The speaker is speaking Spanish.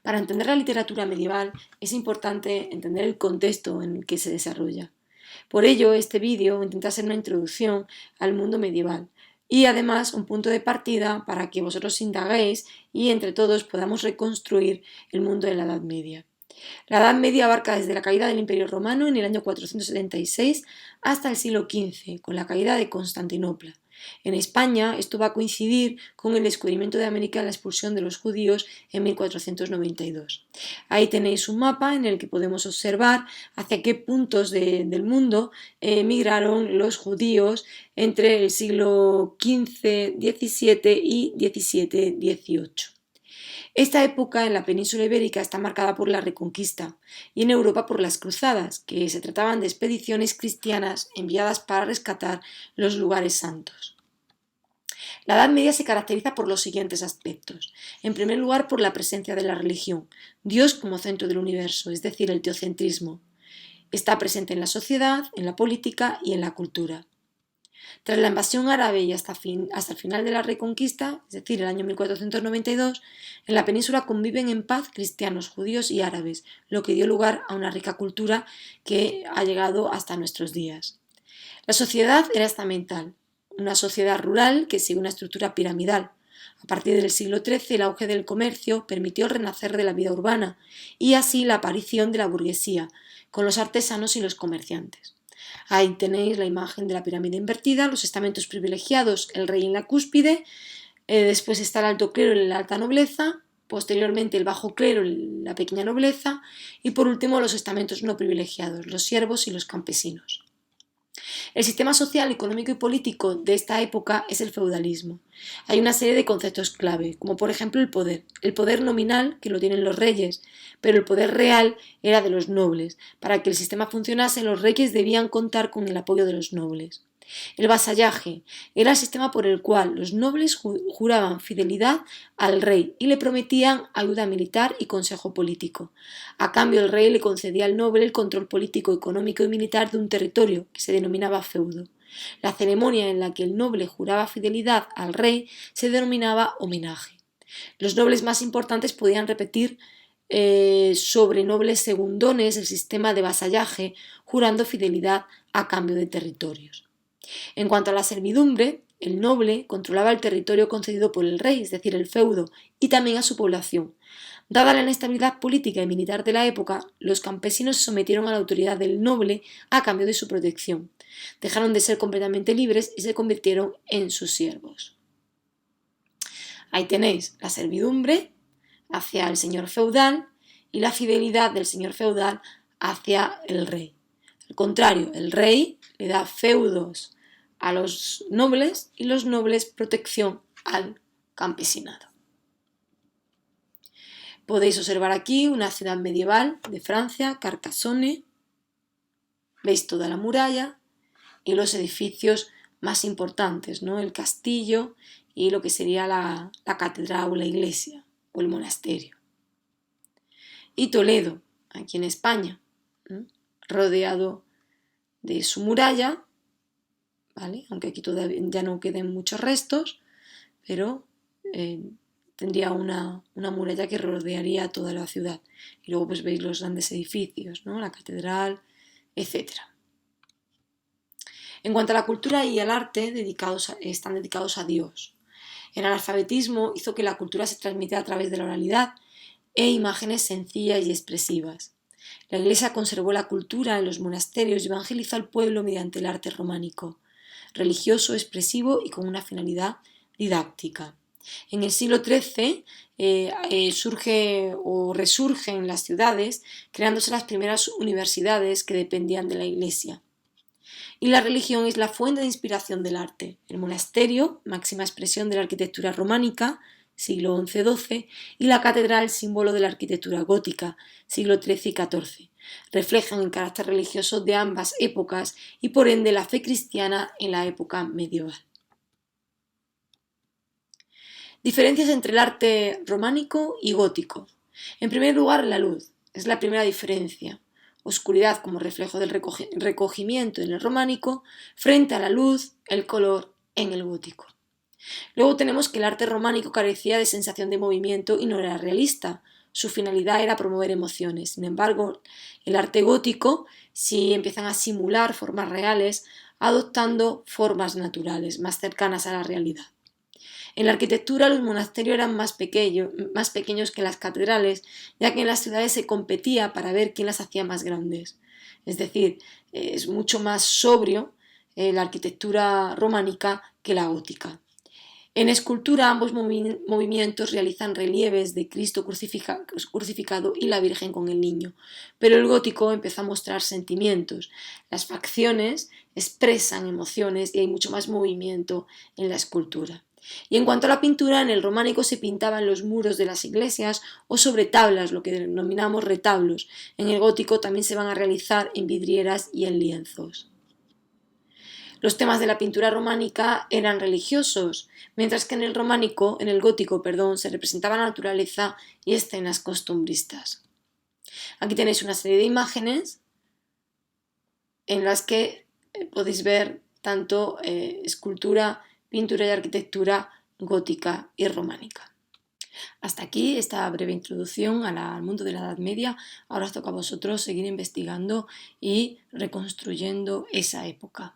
Para entender la literatura medieval es importante entender el contexto en el que se desarrolla. Por ello, este vídeo intenta ser una introducción al mundo medieval y además un punto de partida para que vosotros indaguéis y entre todos podamos reconstruir el mundo de la Edad Media. La Edad Media abarca desde la caída del Imperio Romano en el año 476 hasta el siglo XV, con la caída de Constantinopla. En España esto va a coincidir con el descubrimiento de América y la expulsión de los judíos en 1492. Ahí tenéis un mapa en el que podemos observar hacia qué puntos del mundo migraron los judíos entre el siglo XV, XVII y XVII, XVIII. Esta época en la península ibérica está marcada por la Reconquista y en Europa por las cruzadas, que se trataban de expediciones cristianas enviadas para rescatar los lugares santos. La Edad Media se caracteriza por los siguientes aspectos. En primer lugar, por la presencia de la religión, Dios como centro del universo, es decir, el teocentrismo. Está presente en la sociedad, en la política y en la cultura. Tras la invasión árabe y hasta el final de la Reconquista, es decir, el año 1492, en la península conviven en paz cristianos, judíos y árabes, lo que dio lugar a una rica cultura que ha llegado hasta nuestros días. La sociedad era estamental, una sociedad rural que sigue una estructura piramidal. A partir del siglo XIII, el auge del comercio permitió el renacer de la vida urbana y así la aparición de la burguesía, con los artesanos y los comerciantes. Ahí tenéis la imagen de la pirámide invertida, los estamentos privilegiados, el rey en la cúspide, después está el alto clero y la alta nobleza, posteriormente el bajo clero y la pequeña nobleza, y por último los estamentos no privilegiados, los siervos y los campesinos. El sistema social, económico y político de esta época es el feudalismo. Hay una serie de conceptos clave, como por ejemplo el poder nominal, que lo tienen los reyes, pero el poder real era de los nobles. Para que el sistema funcionase, los reyes debían contar con el apoyo de los nobles. El vasallaje era el sistema por el cual los nobles juraban fidelidad al rey y le prometían ayuda militar y consejo político. A cambio, el rey le concedía al noble el control político, económico y militar de un territorio que se denominaba feudo. La ceremonia en la que el noble juraba fidelidad al rey se denominaba homenaje. Los nobles más importantes podían repetir sobre nobles segundones el sistema de vasallaje, jurando fidelidad a cambio de territorios. En cuanto a la servidumbre, el noble controlaba el territorio concedido por el rey, es decir, el feudo, y también a su población. Dada la inestabilidad política y militar de la época, los campesinos se sometieron a la autoridad del noble a cambio de su protección. Dejaron de ser completamente libres y se convirtieron en sus siervos. Ahí tenéis la servidumbre hacia el señor feudal y la fidelidad del señor feudal hacia el rey. Al contrario, el rey le da feudos a los nobles y los nobles protección al campesinado. Podéis observar aquí una ciudad medieval de Francia, Carcassonne. Veis toda la muralla y los edificios más importantes, ¿no? El castillo y lo que sería la catedral o la iglesia o el monasterio. Y Toledo, aquí en España, rodeado de su muralla, ¿vale? Aunque aquí todavía ya no queden muchos restos, pero tendría una muralla que rodearía toda la ciudad. Y luego pues veis los grandes edificios, ¿no? La catedral, etc. En cuanto a la cultura y al arte, están dedicados a Dios. El analfabetismo hizo que la cultura se transmitiera a través de la oralidad e imágenes sencillas y expresivas. La Iglesia conservó la cultura en los monasterios y evangelizó al pueblo mediante el arte románico, religioso, expresivo y con una finalidad didáctica. En el siglo XIII surge o resurgen las ciudades, creándose las primeras universidades que dependían de la Iglesia. Y la religión es la fuente de inspiración del arte. El monasterio, máxima expresión de la arquitectura románica, siglo XI-XII, y la catedral, símbolo de la arquitectura gótica, siglo XIII y XIV. Reflejan el carácter religioso de ambas épocas y por ende la fe cristiana en la época medieval. Diferencias entre el arte románico y gótico. En primer lugar, la luz. Es la primera diferencia. Oscuridad como reflejo del recogimiento en el románico, frente a la luz, el color en el gótico. Luego tenemos que el arte románico carecía de sensación de movimiento y no era realista, su finalidad era promover emociones. Sin embargo, el arte gótico sí empiezan a simular formas reales, adoptando formas naturales, más cercanas a la realidad. En la arquitectura los monasterios eran más pequeños que las catedrales, ya que en las ciudades se competía para ver quién las hacía más grandes. Es decir, es mucho más sobrio la arquitectura románica que la gótica. En escultura ambos movimientos realizan relieves de Cristo crucificado y la Virgen con el niño, pero el gótico empezó a mostrar sentimientos. Las facciones expresan emociones y hay mucho más movimiento en la escultura. Y en cuanto a la pintura, en el románico se pintaba en los muros de las iglesias o sobre tablas, lo que denominamos retablos. En el gótico también se van a realizar en vidrieras y en lienzos. Los temas de la pintura románica eran religiosos, mientras que en el gótico, se representaba la naturaleza y escenas costumbristas. Aquí tenéis una serie de imágenes en las que podéis ver tanto escultura, pintura y arquitectura gótica y románica. Hasta aquí esta breve introducción al mundo de la Edad Media. Ahora os toca a vosotros seguir investigando y reconstruyendo esa época.